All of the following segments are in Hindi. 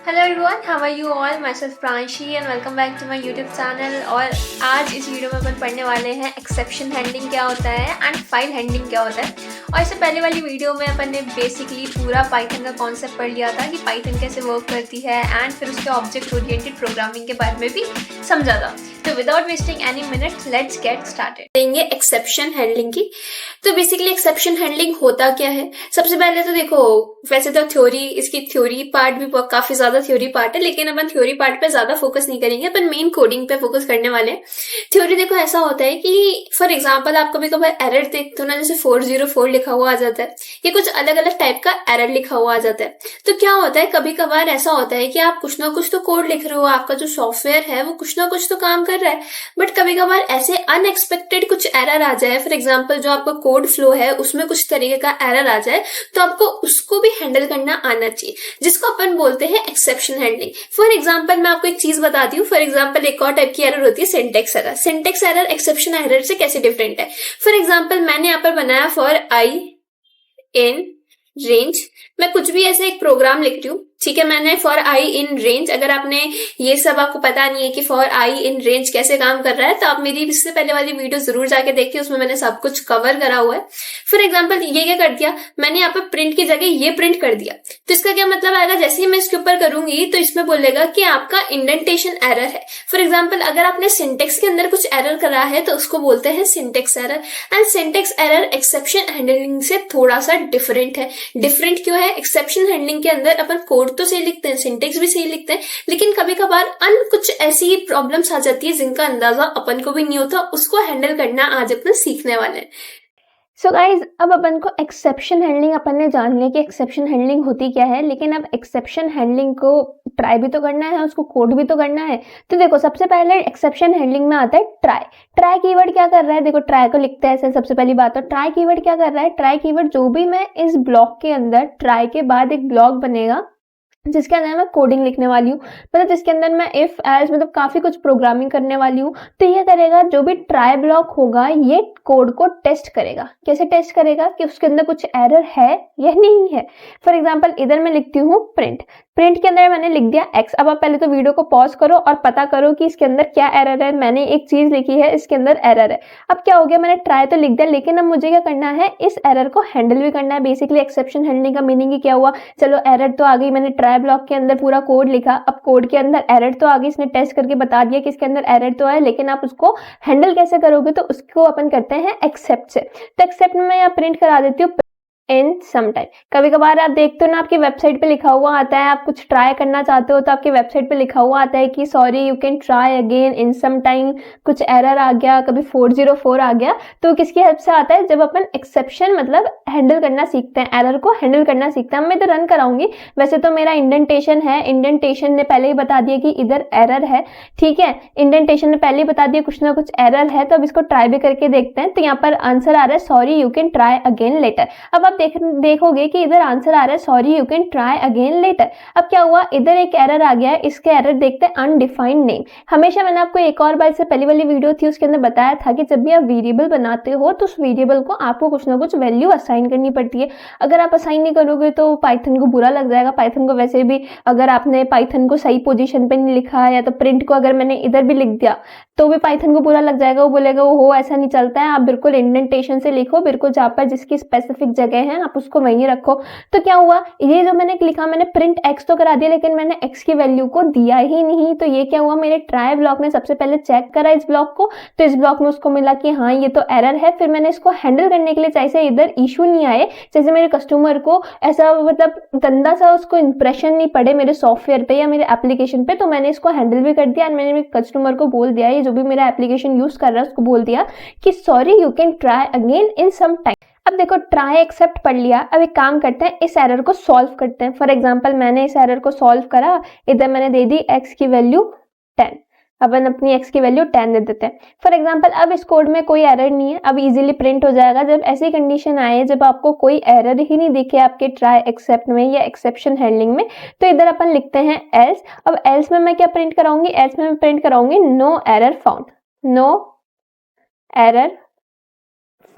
Hello everyone, how are you all? My self Pranshi and welcome back to my YouTube channel. और आज इस वीडियो में अपन पढ़ने वाले हैं एक्सेप्शन हैंडलिंग क्या होता है एंड फाइल हैंडलिंग क्या होता है। और इससे पहले वाली वीडियो में अपन ने बेसिकली पूरा पाइथन का कॉन्सेप्ट पढ़ लिया था कि पाइथन कैसे वर्क करती है एंड फिर उसके ऑब्जेक्ट ओरिएंटेड प्रोग्रामिंग के बारे में भी समझा था। तो without wasting any minute let's get started. देंगे एक्सेप्शन हैंडलिंग की। तो बेसिकली एक्सेप्शन हैंडलिंग होता क्या है? सबसे पहले तो देखो, वैसे तो इसकी थ्योरी पार्ट भी काफी ज्यादा थ्योरी पार्ट है, लेकिन अपन थ्योरी पार्ट पे ज्यादा फोकस नहीं करेंगे, अपन मेन कोडिंग पे फोकस करने वाले हैं। थ्योरी देखो ऐसा होता है कि फॉर एग्जांपल आप कभी कभार एरर देखते हो ना, जैसे 404 लिखा हुआ आ जाता है, ये कुछ अलग अलग टाइप का एरर लिखा हुआ आ जाता है। तो क्या होता है, कभी कभार ऐसा होता है कि आप कुछ ना कुछ तो कोड लिख रहे हो, आपका जो सॉफ्टवेयर है वो कुछ ना कुछ तो काम कर रहा है, बट कभी कभार ऐसे अनएक्सपेक्टेड कुछ एरर आ जाए। फॉर एग्जाम्पल जो आपका कोड फ्लो है उसमें कुछ तरीके का एरर आ जाए, तो आपको उसको भी हैंडल करना आना चाहिए, जिसको अपन बोलते हैं एक्सेप्शन हैंडलिंग। फॉर एग्जाम्पल मैं आपको एक चीज बताती हूँ। फॉर एग्जाम्पल एक और टाइप की एरर होती है syntax error. Syntax error exception error से कैसे डिफरेंट है? फॉर एग्जाम्पल मैंने यहाँ पर बनाया फॉर आई इन रेंज। मैं कुछ भी ऐसे एक प्रोग्राम लिख रही हूँ, ठीक है, मैंने फॉर आई इन रेंज। अगर आपने ये सब आपको पता नहीं है कि फॉर आई इन रेंज कैसे काम कर रहा है, तो आप मेरी इससे पहले वाली वीडियो जरूर जाके देखिए, उसमें मैंने सब कुछ कवर करा हुआ है। फॉर एग्जाम्पल ये क्या कर दिया मैंने, यहाँ पर प्रिंट की जगह ये प्रिंट कर दिया। तो इसका क्या मतलब आएगा, जैसे ही मैं इसके ऊपर करूंगी तो इसमें बोलेगा कि आपका इंडेंटेशन एरर है। फॉर एग्जाम्पल अगर आपने सिंटेक्स के अंदर कुछ एरर करा है तो उसको बोलते हैं syntax error. And syntax error exception handling से थोड़ा सा डिफरेंट है। डिफरेंट क्यों है? एक्सेप्शन हैंडलिंग के अंदर अपन कोड तो सही लिखते हैं, सिंटेक्स भी सही लिखते हैं, लेकिन कभी कभार कुछ ऐसी प्रॉब्लम्स आ जाती है जिनका अंदाजा अपन को भी नहीं होता, उसको हैंडल करना आज अपन सीखने वाले हैं। सो गाइज, अब अपन को एक्सेप्शन हैंडलिंग अपन ने जान लिया कि एक्सेप्शन हैंडलिंग होती क्या है, लेकिन अब एक्सेप्शन हैंडलिंग को ट्राई भी तो करना है, उसको कोड भी तो करना है। तो देखो, सबसे पहले एक्सेप्शन हैंडलिंग में आता है ट्राई। ट्राई कीवर्ड क्या कर रहा है? देखो, ट्राई को लिखते हैं ऐसे। सबसे पहली बात तो ट्राई कीवर्ड क्या कर रहा है? ट्राई कीवर्ड जो भी मैं इस ब्लॉक के अंदर, ट्राई के बाद एक ब्लॉक बनेगा जिसके अंदर मैं कोडिंग लिखने वाली हूँ, मतलब जिसके अंदर मैं इफ एल्स मतलब काफी कुछ प्रोग्रामिंग करने वाली हूँ। तो ये करेगा, जो भी ट्राई ब्लॉक होगा ये कोड को टेस्ट करेगा। कैसे टेस्ट करेगा? कि उसके अंदर कुछ एरर है या नहीं है। फॉर एग्जाम्पल इधर मैं लिखती हूँ प्रिंट। प्रिंट के अंदर मैंने लिख दिया एक्स। अब आप पहले तो वीडियो को पॉज करो और पता करो कि इसके अंदर क्या एरर है। मैंने एक चीज लिखी है, इसके अंदर एरर है। अब क्या हो गया, मैंने ट्राई तो लिख दिया, लेकिन अब मुझे क्या करना है, इस एरर को हैंडल भी करना है। बेसिकली एक्सेप्शन हैंडलिंग का मीनिंग ही क्या हुआ, चलो एरर तो आ गई, मैंने ट्राई ब्लॉक के अंदर पूरा कोड लिखा, अब कोड के अंदर एरर तो आ गई, इसने टेस्ट करके बता दिया कि इसके अंदर एरर तो है, लेकिन आप उसको हैंडल कैसे करोगे? तो उसको अपन करते हैं एक्सेप्ट से। तो एक्सेप्ट में मैं यहाँ प्रिंट करा देती हूँ इन सम टाइम। कभी कभार आप देखते हो ना, आपकी वेबसाइट पे लिखा हुआ आता है, आप कुछ ट्राई करना चाहते हो तो आपकी वेबसाइट पे लिखा हुआ आता है कि sorry you can try again in some time, कुछ एरर आ गया, कभी 404 आ गया। तो किसकी हेल्प से आता है? जब अपन एक्सेप्शन मतलब हैंडल करना सीखते हैं, एरर को हैंडल करना सीखते हैं। मैं तो रन कराऊंगी, वैसे तो मेरा इंडेंटेशन है, इंडेंटेशन ने पहले ही बता दिया कि इधर एरर है, ठीक है, इंडेंटेशन ने पहले ही बता दिया कुछ ना कुछ एरर है। तो अब इसको ट्राई भी करके देखते हैं। तो यहाँ पर आंसर आ रहा है sorry you can try again later. अब देखोगे कि इधर आंसर आ रहा है sorry you can try again later. अब क्या हुआ, इधर एक एरर आ गया है, इसके एरर देखते हैं अनडिफाइंड नेम। हमेशा मैंने आपको एक और बार से पहली वाली वीडियो थी उसके अंदर बताया था कि जब भी आप वेरिएबल बनाते हो तो उस वेरिएबल को आपको कुछ ना कुछ वैल्यू असाइन करनी पड़ती है। अगर आप असाइन नहीं करोगे तो पाइथन को बुरा लग जाएगा। पाइथन को वैसे भी, अगर आपने पाइथन को सही पोजीशन पे नहीं लिखा, या तो प्रिंट को अगर मैंने इधर भी लिख दिया तो भी पाइथन को बुरा लग जाएगा। वो बोलेगा वो ऐसा नहीं चलता है, आप बिल्कुल इंडेंटेशन से लिखो, बिल्कुल जहाँ पर जिसकी स्पेसिफिक जगह है आप उसको वहीं रखो। तो क्या हुआ, ये जो मैंने लिखा, मैंने प्रिंट एक्स तो करा दिया, लेकिन मैंने एक्स की वैल्यू को दिया ही नहीं। तो ये क्या हुआ, मेरे ट्राई ब्लॉक ने सबसे पहले चेक करा इस ब्लॉक को, तो इस ब्लॉक में उसको मिला कि हाँ ये तो एरर है। फिर मैंने इसको हैंडल करने के लिए, जैसे इधर इशू नहीं आए, जैसे मेरे कस्टमर को ऐसा मतलब गंदा सा उसको इंप्रेशन नहीं पड़े मेरे सॉफ्टवेयर पे या मेरे एप्लीकेशन पे, तो मैंने इसको हैंडल भी कर दिया। मैंने मेरे कस्टमर को बोल दिया, ये जो भी मेरा एप्लीकेशन यूज कर रहा है उसको बोल दिया कि sorry you can try again in some time. अब देखो, ट्राई एक्सेप्ट पढ़ लिया, अब एक काम करते हैं, इस एरर को सॉल्व करते हैं। फॉर एग्जांपल मैंने इस एरर को सॉल्व करा, इधर मैंने दे दी x की वैल्यू 10। अपन अपनी x की वैल्यू 10 दे देते हैं। फॉर एग्जांपल अब इस कोड में कोई एरर नहीं है, अब इजीली प्रिंट हो जाएगा। जब ऐसी कंडीशन आए जब आपको कोई एरर ही नहीं दिखे आपके ट्राई एक्सेप्ट में या एक्सेप्शन हैंडलिंग में, तो इधर अपन लिखते हैं एल्स। अब एल्स में मैं क्या प्रिंट कराऊंगी? एल्स में मैं प्रिंट कराऊंगी no error found. No error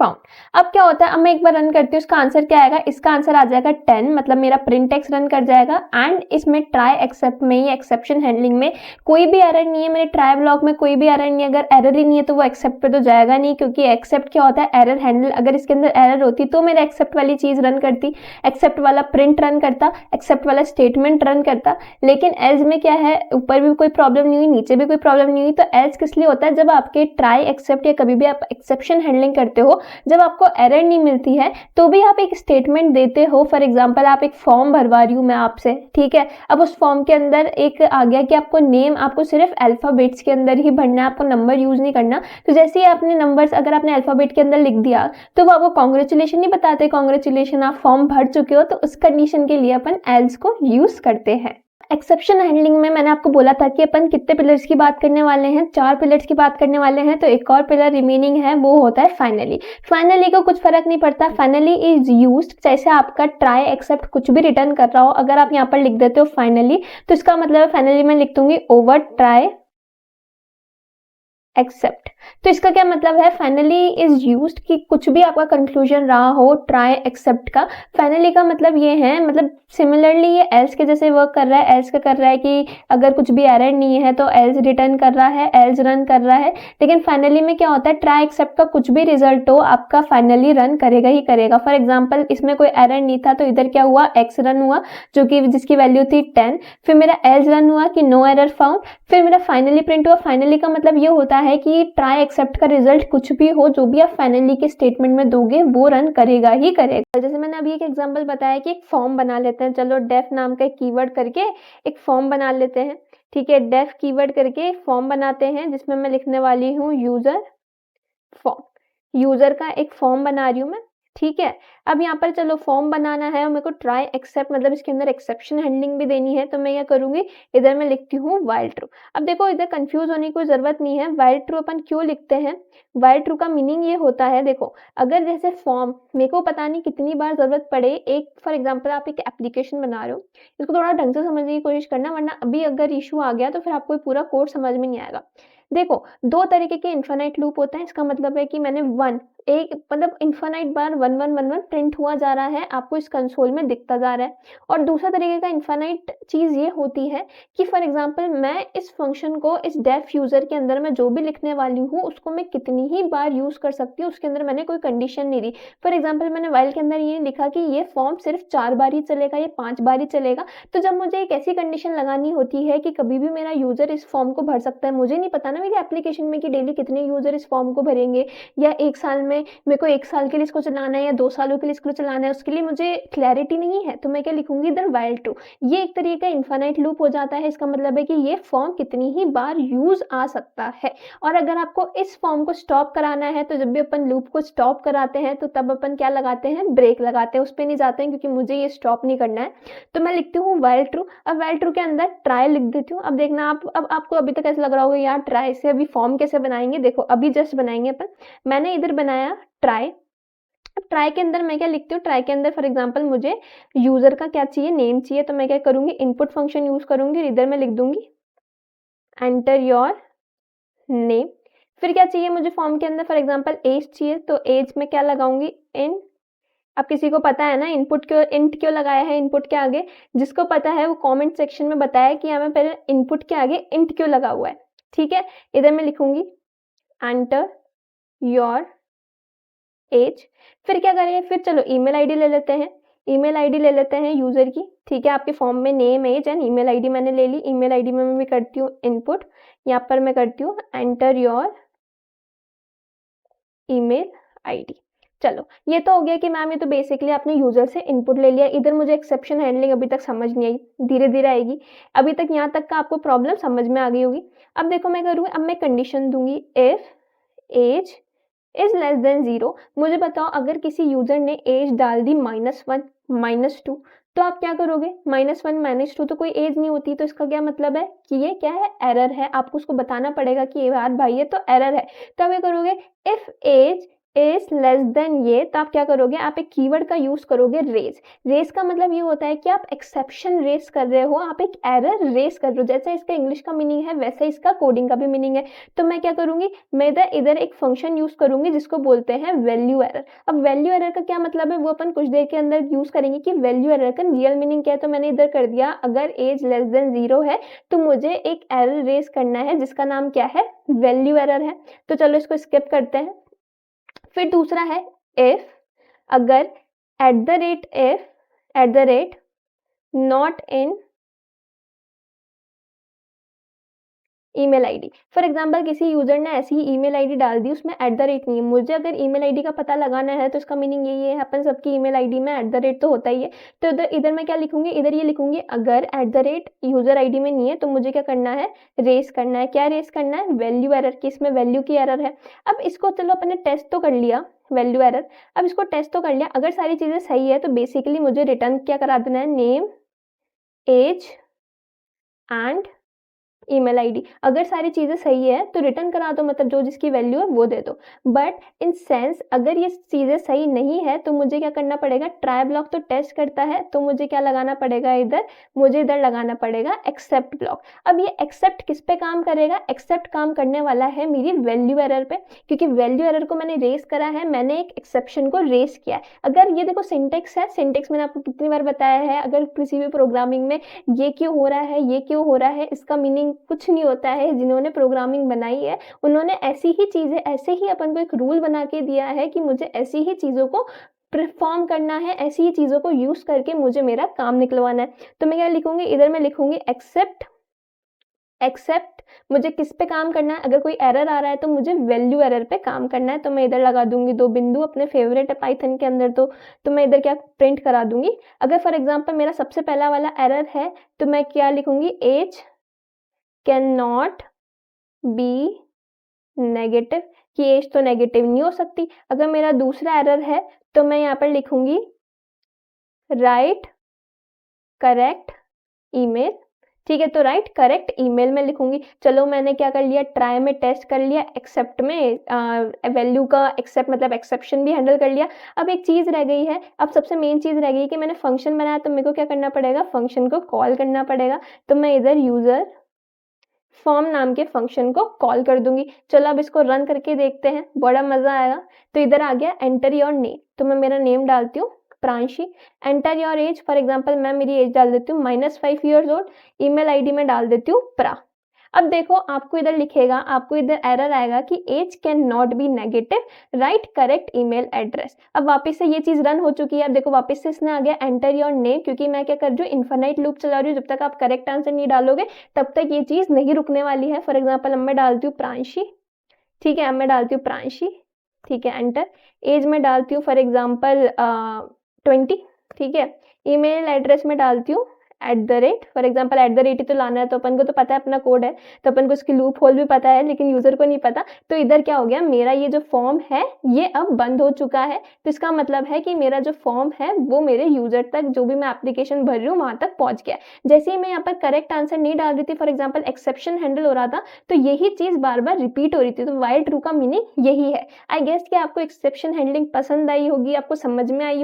found. अब क्या होता है, अब मैं एक बार रन करती हूँ, इसका आंसर क्या आएगा, इसका आंसर आ जाएगा 10, मतलब मेरा प्रिंट एक्स रन कर जाएगा। एंड इसमें ट्राई एक्सेप्ट में या एक्सेप्शन हैंडलिंग में कोई भी एरर नहीं है, मेरे ट्राई ब्लॉक में कोई भी एरर नहीं है। अगर एरर ही नहीं है तो वो एक्सेप्ट पे तो जाएगा नहीं, क्योंकि एक्सेप्ट क्या होता है, एरर हैंडल। अगर इसके अंदर एरर होती तो मेरा एक्सेप्ट वाली चीज रन करती, एक्सेप्ट वाला प्रिंट रन करता, एक्सेप्ट वाला स्टेटमेंट रन करता। लेकिन एल्स में क्या है, ऊपर भी कोई प्रॉब्लम नहीं हुई, नीचे भी कोई प्रॉब्लम नहीं हुई। तो एल्स किस लिए होता है, जब आपके ट्राई एक्सेप्ट या कभी भी आप एक्सेप्शन हैंडलिंग करते हो, जब आपको एरर नहीं मिलती है तो भी आप एक स्टेटमेंट देते हो। फॉर एग्जांपल आप एक फॉर्म भरवा रही हूं मैं आपसे, ठीक है। अब उस फॉर्म के अंदर एक आ गया कि आपको नेम, आपको सिर्फ अल्फाबेट्स के अंदर ही भरना है, आपको नंबर यूज नहीं करना। तो जैसे ही आपने नंबर्स अगर आपने अल्फाबेट के अंदर लिख दिया तो वो आपको कॉन्ग्रेचुलेशन नहीं बताते, कॉन्ग्रेचुलेशन आप फॉर्म भर चुके हो। तो उस कंडीशन के लिए अपन एल्स को यूज करते हैं। एक्सेप्शन हैंडलिंग में मैंने आपको बोला था कि अपन कितने पिलर्स की बात करने वाले हैं, 4 पिलर्स की बात करने वाले हैं। तो एक और पिलर रिमेनिंग है, वो होता है फाइनली। फाइनली को कुछ फर्क नहीं पड़ता, फाइनली इज यूज्ड, जैसे आपका ट्राई एक्सेप्ट कुछ भी रिटर्न कर रहा हो, अगर आप यहाँ पर लिख देते हो फाइनली, तो इसका मतलब फाइनली मैं लिख दूंगी ओवर ट्राई एक्सेप्ट। तो इसका क्या मतलब है, फाइनली इज यूज्ड कि कुछ भी आपका कंक्लूजन रहा हो ट्राई एक्सेप्ट का, फाइनली का मतलब ये है, मतलब सिमिलरली ये एल्स के जैसे वर्क कर रहा है। एल्स का कर रहा है कि अगर कुछ भी एरर नहीं है तो एल्स रिटर्न कर रहा है, एल्स रन कर रहा है। लेकिन फाइनली में क्या होता है, ट्राई एक्सेप्ट का कुछ भी रिजल्ट हो आपका फाइनली रन करेगा ही करेगा। फॉर एग्जाम्पल इसमें कोई एरर नहीं था तो इधर क्या हुआ, एक्स रन हुआ जो कि जिसकी वैल्यू थी 10, फिर मेरा एल्स रन हुआ कि नो एरर फाउंड, फिर मेरा फाइनली प्रिंट हुआ। फाइनली का मतलब ये होता है कि ट्राई एक्सेप्ट का रिजल्ट कुछ भी हो, जो भी आप फाइनली के स्टेटमेंट में दोगे वो रन करेगा ही करेगा। जैसे मैंने अभी एक एग्जांपल बताया कि एक फॉर्म बना लेते हैं, चलो डेफ नाम का एक कीवर्ड करके एक फॉर्म बना लेते हैं, ठीक है। डेफ कीवर्ड करके एक फॉर्म बनाते हैं जिसमें मैं लिखने वाली हूँ यूजर फॉर्म। यूजर का एक फॉर्म बना रही हूँ मैं, ठीक है। अब यहाँ पर चलो फॉर्म बनाना है और मेरे को ट्राई एक्सेप्ट मतलब इसके अंदर एक्सेप्शन हैंडलिंग भी देनी है, तो मैं क्या करूंगी, इधर मैं लिखती हूँ व्हाइल ट्रू। अब देखो इधर कंफ्यूज होने की कोई जरूरत नहीं है, व्हाइल ट्रू अपन क्यों लिखते हैं। व्हाइल ट्रू का मीनिंग ये होता है, देखो अगर जैसे फॉर्म मेरे को पता नहीं कितनी बार जरूरत पड़े, एक फॉर एग्जाम्पल आप एक एप्लीकेशन बना रहे हो, इसको थोड़ा ढंग से समझने की कोशिश करना, वरना अभी अगर इशू आ गया तो फिर आपको पूरा कोड समझ में नहीं आएगा। देखो 2 तरीके के इन्फिनाइट लूप होते हैं, इसका मतलब है कि मैंने एक मतलब इन्फिनाइट बार 1 1 1 1 प्रिंट हुआ जा रहा है, आपको इस कंसोल में दिखता जा रहा है। और दूसरा तरीके का इन्फिनाइट चीज ये होती है कि फॉर एग्जांपल मैं इस फंक्शन को इस डेफ यूजर के अंदर मैं जो भी लिखने वाली हूँ उसको मैं कितनी ही बार यूज कर सकती हूँ, उसके अंदर मैंने कोई कंडीशन नहीं दी। फॉर एग्जाम्पल मैंने व्हाइल के अंदर ये लिखा कि ये फॉर्म सिर्फ 4 बार ही चलेगा, ये 5 बार ही चलेगा। तो जब मुझे एक ऐसी कंडीशन लगानी होती है कि कभी भी मेरा यूजर इस फॉर्म को भर सकता है, मुझे नहीं पता ना मेरी एप्लीकेशन में कि डेली कितने यूजर इस फॉर्म को भरेंगे, या एक साल में मेरे को 1 साल के लिए इसको चलाना है या 2 सालों के लिए इसको चलाना है, उसके लिए मुझे क्लैरिटी नहीं है। तो मैं क्या लिखूंगी, इधर व्हाइल ट्रू। ये एक तरीके का इन्फिनाइट लूप हो जाता है, इसका मतलब है कि ये फॉर्म कितनी ही बार यूज आ सकता है। और अगर आपको इस फॉर्म को स्टॉप कराना है तो जब भी अपन लूप को स्टॉप कराते हैं तो तब अपन क्या लगाते हैं, ब्रेक लगाते हैं, उस पर नहीं जाते हैं क्योंकि मुझे ये स्टॉप नहीं करना है। तो मैं लिखती हूँ व्हाइल ट्रू। अब व्हाइल ट्रू के अंदर ट्राई लिख देती हूँ। अब देखना आप, अब आपको अभी तक ऐसा लग रहा होगा यार ट्राई से अभी फॉर्म कैसे बनाएंगे, देखो अभी जस्ट बनाएंगे अपन। मैंने इधर बनाया ट्राई। अब ट्राई के अंदर मैं क्या लिखती हूँ, ट्राई के अंदर फॉर एग्जांपल मुझे यूजर का क्या चाहिए, नेम चाहिए, तो मैं क्या करूंगी, इनपुट फंक्शन यूज करूंगी, इधर मैं लिख दूंगी एंटर योर नेम। फिर क्या चाहिए मुझे फॉर्म के अंदर, फॉर एग्जांपल एज चाहिए, तो एज में क्या लगाऊंगी, इन। अब किसी को पता है ना इनपुट क्यों, इंट क्यों लगाया है इनपुट के आगे, जिसको पता है वो कमेंट सेक्शन में बताया कि हमें पहले इनपुट के आगे इंट क्यों लगा हुआ है, ठीक है। इधर मैं लिखूंगी एंटर योर एज। फिर क्या करें, फिर चलो ईमेल आईडी ले लेते हैं, ईमेल आईडी ले लेते हैं यूजर की, ठीक है। आपके फॉर्म में name age and email ID मैंने ले ली। ईमेल आईडी में मैं भी करती हूँ इनपुट, यहाँ पर मैं करती हूँ एंटर योर ईमेल आईडी। चलो ये तो हो गया कि मैम ये तो बेसिकली आपने यूजर से इनपुट ले लिया। इधर मुझे एक्सेप्शन हैंडलिंग अभी तक समझ नहीं आई, धीरे धीरे आएगी। अभी तक यहाँ तक का आपको प्रॉब्लम समझ में आ गई होगी। अब देखो मैं करूँगी, अब मैं कंडीशन दूंगी if age is less than 0। मुझे बताओ अगर किसी यूजर ने एज डाल दी -1 -2 तो आप क्या करोगे, -1 -2 तो कोई एज नहीं होती, तो इसका क्या मतलब है कि ये क्या है, एरर है। आपको उसको बताना पड़ेगा कि ये यार भाई ये तो एरर है। तो आप क्या करोगे, if age is less than ये, तो आप क्या करोगे, आप एक कीवर्ड का यूज करोगे रेज। रेज का मतलब ये होता है कि आप एक्सेप्शन रेज कर रहे हो, आप एक एरर रेज कर रहे हो। जैसे इसका इंग्लिश का मीनिंग है वैसे इसका कोडिंग का भी मीनिंग है। तो मैं क्या करूंगी, मैं इधर एक फंक्शन यूज करूंगी जिसको बोलते हैं वैल्यू एरर। अब वैल्यू एरर का क्या मतलब है वो अपन कुछ देर के अंदर यूज करेंगे कि वैल्यू एरर का रियल मीनिंग क्या है। तो मैंने इधर कर दिया, अगर एज लेस देन 0 है तो मुझे एक एरर रेज करना है जिसका नाम क्या है, वैल्यू एरर है। तो चलो इसको स्किप करते हैं। फिर दूसरा है इफ, अगर at the rate not in email ID. For example किसी यूजर ने ऐसी ईमेल आईडी डाल दी, उसमें एट द रेट नहीं है। मुझे अगर ईमेल आईडी का पता लगाना है तो इसका मीनिंग यही है, अपन सबकी ईमेल आईडी में एट द रेट तो होता ही है। तो इधर मैं क्या लिखूंगी, इधर ये लिखूंगी अगर at the rate user ID में नहीं है तो मुझे क्या करना है, रेस करना है। क्या रेस करना है, वैल्यू एरर की, इसमें वैल्यू की एरर है। अब इसको चलो अपन ने टेस्ट तो कर लिया वैल्यू एरर, अब इसको टेस्ट तो कर लिया, अगर सारी चीजें सही है तो बेसिकली मुझे रिटर्न क्या करा देना है, name, age and email ID. अगर सारी चीजें सही है तो रिटर्न करा दो, मतलब जो जिसकी वैल्यू है वो दे दो। बट इन सेंस अगर ये चीजें सही नहीं है तो मुझे क्या करना पड़ेगा, ट्राई ब्लॉक तो टेस्ट करता है तो मुझे क्या लगाना पड़ेगा, इधर मुझे इधर लगाना पड़ेगा एक्सेप्ट ब्लॉक। अब ये एक्सेप्ट किस पे काम करेगा, एक्सेप्ट काम करने वाला है मेरी वैल्यू एरर पे, क्योंकि वैल्यू एरर को मैंने रेस करा है, मैंने एक एक्सेप्शन को रेस किया है। अगर ये देखो सिंटेक्स है, सिंटेक्स मैंने आपको कितनी बार बताया है, अगर किसी भी प्रोग्रामिंग में ये क्यों हो रहा है, ये क्यों हो रहा है, इसका मीनिंग कुछ नहीं होता है। जिन्होंने प्रोग्रामिंग बनाई है उन्होंने ऐसी ही चीजें, ऐसे ही अपन को एक रूल बना के दिया है कि मुझे ऐसी ही चीजों को परफॉर्म करना है, ऐसी ही चीजों को यूज करके मुझे मेरा काम निकलवाना है। तो मैं क्या लिखूंगी, इधर मैं लिखूंगी एक्सेप्ट मुझे किस पे काम करना है, अगर कोई एरर आ रहा है तो मुझे वैल्यू एरर पे काम करना है। तो मैं इधर लगा दूंगी 2 बिंदु, अपने फेवरेट है पाइथन के अंदर तो मैं इधर क्या प्रिंट करा दूंगी। अगर फॉर एग्जांपल मेरा सबसे पहला वाला एरर है तो मैं क्या लिखूंगी, age can not be negative, कि एज तो नेगेटिव नहीं हो सकती। अगर मेरा दूसरा एरर है तो मैं यहाँ पर लिखूंगी राइट करेक्ट ईमेल। ठीक है, तो राइट करेक्ट ईमेल में लिखूंगी। चलो मैंने क्या कर लिया, ट्राई में टेस्ट कर लिया, एक्सेप्ट में वैल्यू का एक्सेप्ट मतलब एक्सेप्शन भी हैंडल कर लिया। अब एक चीज रह गई है, अब सबसे मेन चीज रह गई कि मैंने फंक्शन बनाया तो मेरे को क्या करना पड़ेगा, फंक्शन को कॉल करना पड़ेगा। तो मैं इधर यूजर फॉर्म नाम के फंक्शन को कॉल कर दूंगी। चलो अब इसको रन करके देखते हैं, बड़ा मजा आएगा। तो इधर आ गया एंटर योर नेम, तो मैं मेरा नेम डालती हूँ Pranshi. Enter your age, for example मैं मेरी एज डाल देती हूँ -5 ईयर्स ओल्ड। ईमेल आईडी में डाल देती हूँ प्रा। अब देखो आपको इधर लिखेगा, आपको इधर एरर आएगा कि age can not be negative, right correct email address. अब वापस से ये चीज रन हो चुकी है। अब देखो वापस से इसने आ गया एंटर योर नेम, क्योंकि मैं क्या कर रही हूँ, इन्फिनाइट लूप चला रही हूँ। जब तक आप करेक्ट आंसर नहीं डालोगे तब तक ये चीज नहीं रुकने वाली है। फॉर एग्जाम्पल अब मैं डालती हूँ प्रांशी, ठीक है, अब मैं डालती हूँ प्रांशी, ठीक है, एंटर। एज में डालती हूँ फॉर एग्जाम्पल 20, ठीक है। ईमेल एड्रेस में डालती हूँ @ फॉर एग्जाम्पल @ ही तो लाना है, तो अपन को तो पता है अपना कोड है, तो अपन को इसकी लूप होल भी पता है, लेकिन यूजर को नहीं पता। तो इधर क्या हो गया, मेरा ये जो फॉर्म है ये अब बंद हो चुका है। तो इसका मतलब है कि मेरा जो फॉर्म है वो मेरे यूजर तक, जो भी मैं एप्लीकेशन भर रही हूँ वहां तक पहुंच गया। जैसे ही मैं यहाँ पर करेक्ट आंसर नहीं डाल रही थी, फॉर एग्जाम्पल एक्सेप्शन हैंडल हो रहा था, तो यही चीज बार बार रिपीट हो रही थी। तो वाइल ट्रू का मीनिंग यही है। आई गेस कि आपको एक्सेप्शन हैंडलिंग पसंद आई होगी, आपको समझ में आई